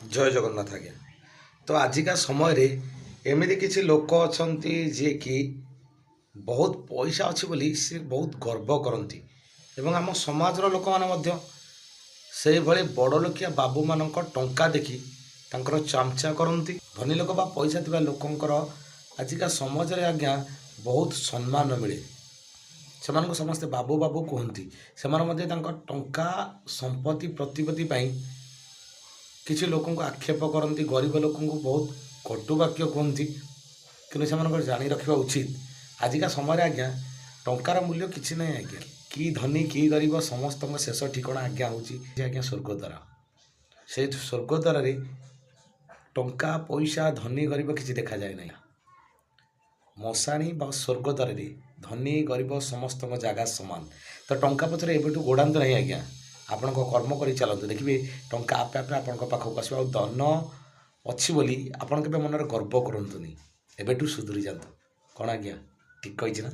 ଜୟ ଜଗନ୍ନାଥ ଆଜ୍ଞା। ତ ଆଜିକା ସମୟରେ ଏମିତି କିଛି ଲୋକ ଅଛନ୍ତି ଯିଏକି ବହୁତ ପଇସା ଅଛି ବୋଲି ସେ ବହୁତ ଗର୍ବ କରନ୍ତି ଏବଂ ଆମ ସମାଜର ଲୋକମାନେ ମଧ୍ୟ ସେଇଭଳି ବଡ଼ ଲୋକିଆ ବାବୁମାନଙ୍କ ଟଙ୍କା ଦେଖି ତାଙ୍କର ଚାମଚା କରନ୍ତି। ଧନୀ ଲୋକ ବା ପଇସା ଥିବା ଲୋକଙ୍କର ଆଜିକା ସମାଜରେ ଆଜ୍ଞା ବହୁତ ସମ୍ମାନ ମିଳେ। ସେମାନଙ୍କୁ ସମସ୍ତେ ବାବୁ ବାବୁ କୁହନ୍ତି। ସେମାନେ ମଧ୍ୟ ତାଙ୍କ ଟଙ୍କା ସମ୍ପତ୍ତି ପ୍ରତିପତ୍ତି ପାଇଁ କିଛି ଲୋକଙ୍କୁ ଆକ୍ଷେପ କରନ୍ତି, ଗରିବ ଲୋକଙ୍କୁ ବହୁତ କଟୁ ବାକ୍ୟ କୁହନ୍ତି। କିନ୍ତୁ ସେମାନଙ୍କର ଜାଣି ରଖିବା ଉଚିତ ଆଜିକା ସମୟରେ ଆଜ୍ଞା ଟଙ୍କାର ମୂଲ୍ୟ କିଛି ନାହିଁ ଆଜ୍ଞା। କି ଧନୀ କି ଗରିବ ସମସ୍ତଙ୍କ ଶେଷ ଠିକଣା ଆଜ୍ଞା ହେଉଛି ଆଜ୍ଞା ସ୍ୱର୍ଗଦ୍ୱାର। ସେଇ ସ୍ୱର୍ଗଦ୍ୱାରରେ ଟଙ୍କା ପଇସା ଧନୀ ଗରିବ କିଛି ଦେଖାଯାଏ ନାହିଁ। ମଶାଣୀ ବା ସ୍ୱର୍ଗଦ୍ୱାରରେ ଧନୀ ଗରିବ ସମସ୍ତଙ୍କ ଜାଗା ସମାନ। ତ ଟଙ୍କା ପଛରେ ଏବେଠୁ ଗୋଡ଼ାନ୍ତୁ ନାହିଁ ଆଜ୍ଞା। ଆପଣଙ୍କ କର୍ମ କରି ଚାଲନ୍ତୁ, ଦେଖିବେ ଟଙ୍କା ଆପେ ଆପେ ଆପଣଙ୍କ ପାଖକୁ ଆସିବ। ଆଉ ଧନ ଅଛି ବୋଲି ଆପଣ କେବେ ମନରେ ଗର୍ବ କରନ୍ତୁନି। ଏବେଠୁ ସୁଧୁରି ଯାଆନ୍ତୁ। କ'ଣ ଆଜ୍ଞା ଠିକ୍ କହିଛି ନା?